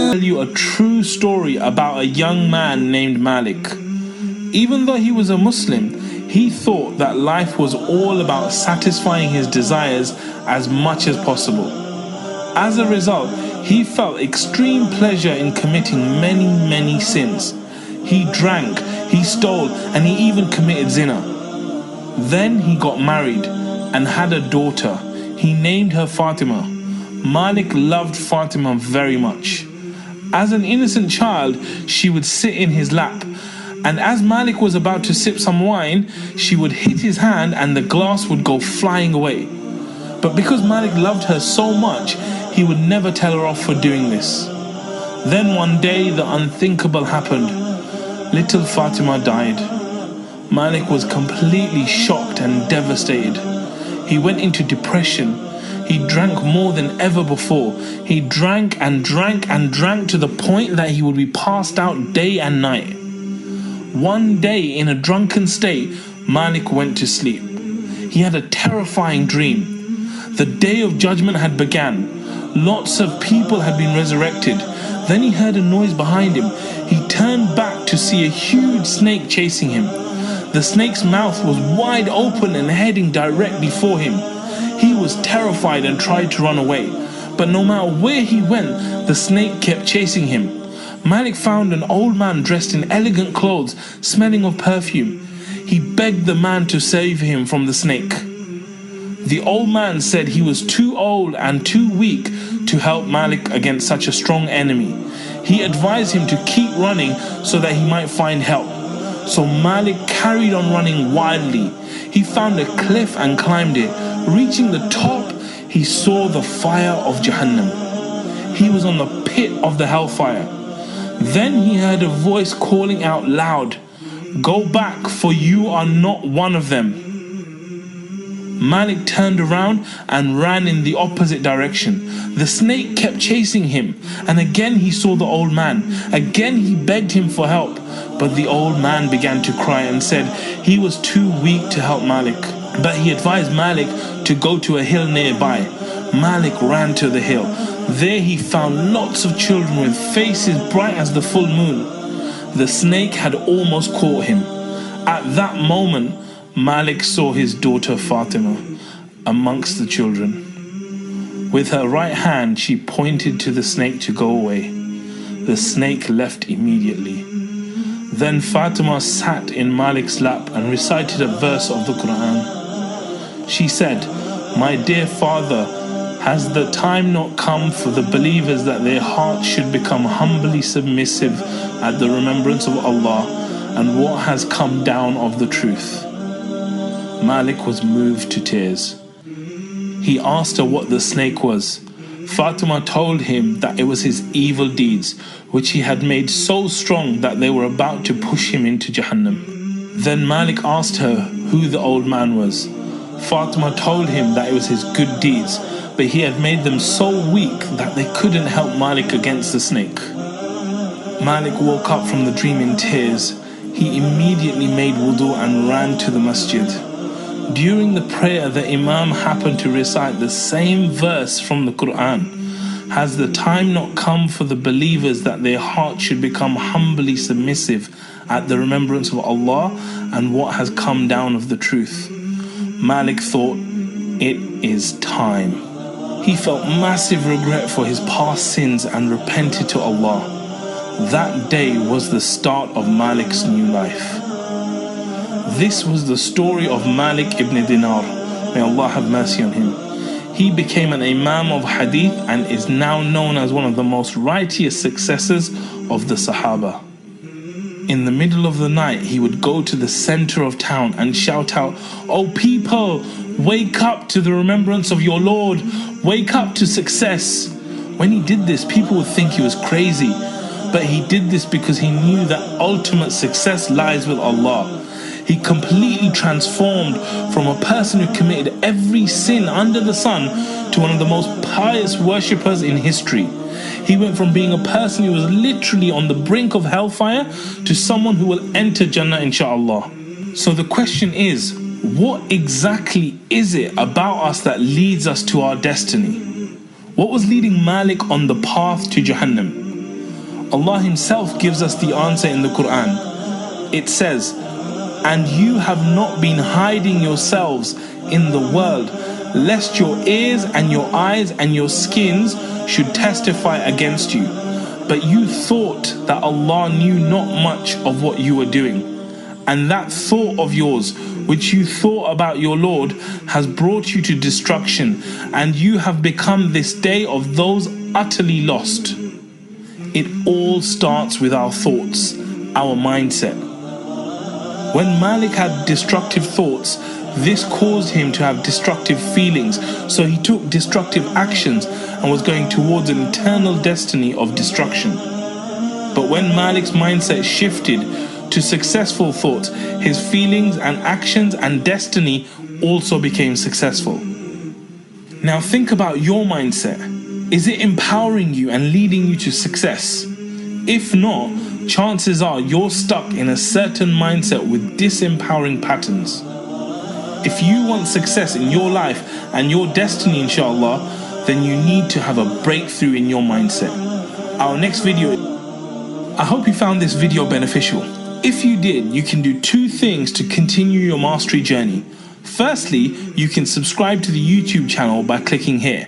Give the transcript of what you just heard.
tell you a true story about a young man named Malik. Even though he was a Muslim, he thought that life was all about satisfying his desires as much as possible. As a result, he felt extreme pleasure in committing many sins. He drank, he stole, and he even committed zina. Then he got married and had a daughter. He named her Fatima. Malik loved Fatima very much. As an innocent child, she would sit in his lap, and as Malik was about to sip some wine, she would hit his hand and the glass would go flying away. But because Malik loved her so much, he would never tell her off for doing this. Then one day the unthinkable happened. Little Fatima died. Malik was completely shocked and devastated. He went into depression. He drank more than ever before. He drank and drank and drank to the point that he would be passed out day and night. One day, in a drunken state, Malik went to sleep. He had a terrifying dream. The day of judgment had begun. Lots of people had been resurrected. Then he heard a noise behind him. He turned back to see a huge snake chasing him. The snake's mouth was wide open and heading directly for him. He was terrified and tried to run away. But no matter where he went, the snake kept chasing him. Malik found an old man dressed in elegant clothes, smelling of perfume. He begged the man to save him from the snake. The old man said he was too old and too weak to help Malik against such a strong enemy. He advised him to keep running so that he might find help. So Malik carried on running wildly. He found a cliff and climbed it. Reaching the top, he saw the fire of Jahannam. He was on the pit of the hellfire. Then he heard a voice calling out loud, "Go back, for you are not one of them." Malik turned around and ran in the opposite direction. The snake kept chasing him, and again he saw the old man. Again he begged him for help, but the old man began to cry and said he was too weak to help Malik. But he advised Malik to go to a hill nearby. Malik ran to the hill. There he found lots of children with faces bright as the full moon. The snake had almost caught him. At that moment, Malik saw his daughter Fatima amongst the children. With her right hand, she pointed to the snake to go away. The snake left immediately. Then Fatima sat in Malik's lap and recited a verse of the Quran. She said, "My dear father, has the time not come for the believers that their hearts should become humbly submissive at the remembrance of Allah and what has come down of the truth?" Malik was moved to tears. He asked her what the snake was. Fatima told him that it was his evil deeds, which he had made so strong that they were about to push him into Jahannam. Then Malik asked her who the old man was. Fatima told him that it was his good deeds, but he had made them so weak that they couldn't help Malik against the snake. Malik woke up from the dream in tears. He immediately made wudu and ran to the masjid. During the prayer, the Imam happened to recite the same verse from the Quran. Has the time not come for the believers that their hearts should become humbly submissive at the remembrance of Allah and what has come down of the truth? Malik thought, it is time. He felt massive regret for his past sins and repented to Allah. That day was the start of Malik's new life. This was the story of Malik ibn Dinar. May Allah have mercy on him. He became an Imam of Hadith and is now known as one of the most righteous successors of the Sahaba. In the middle of the night, he would go to the center of town and shout out, "Oh people, wake up to the remembrance of your Lord. Wake up to success." When he did this, people would think he was crazy. But he did this because he knew that ultimate success lies with Allah. He completely transformed from a person who committed every sin under the sun to one of the most pious worshippers in history. He went from being a person who was literally on the brink of hellfire to someone who will enter Jannah inshallah. So the question is, what exactly is it about us that leads us to our destiny? What was leading Malik on the path to Jahannam? Allah Himself gives us the answer in the Quran. It says, "And you have not been hiding yourselves in the world, lest your ears and your eyes and your skins should testify against you. But you thought that Allah knew not much of what you were doing. And that thought of yours, which you thought about your Lord, has brought you to destruction, and you have become this day of those utterly lost." It all starts with our thoughts, our mindset. When Malik had destructive thoughts, this caused him to have destructive feelings, so he took destructive actions and was going towards an eternal destiny of destruction. But when Malik's mindset shifted to successful thoughts, his feelings and actions and destiny also became successful. Now think about your mindset. Is it empowering you and leading you to success? If not, chances are you're stuck in a certain mindset with disempowering patterns. If you want success in your life and your destiny, inshallah, then you need to have a breakthrough in your mindset. Our next video. I hope you found this video beneficial. If you did, you can do 2 things to continue your mastery journey. Firstly, you can subscribe to the YouTube channel by clicking here.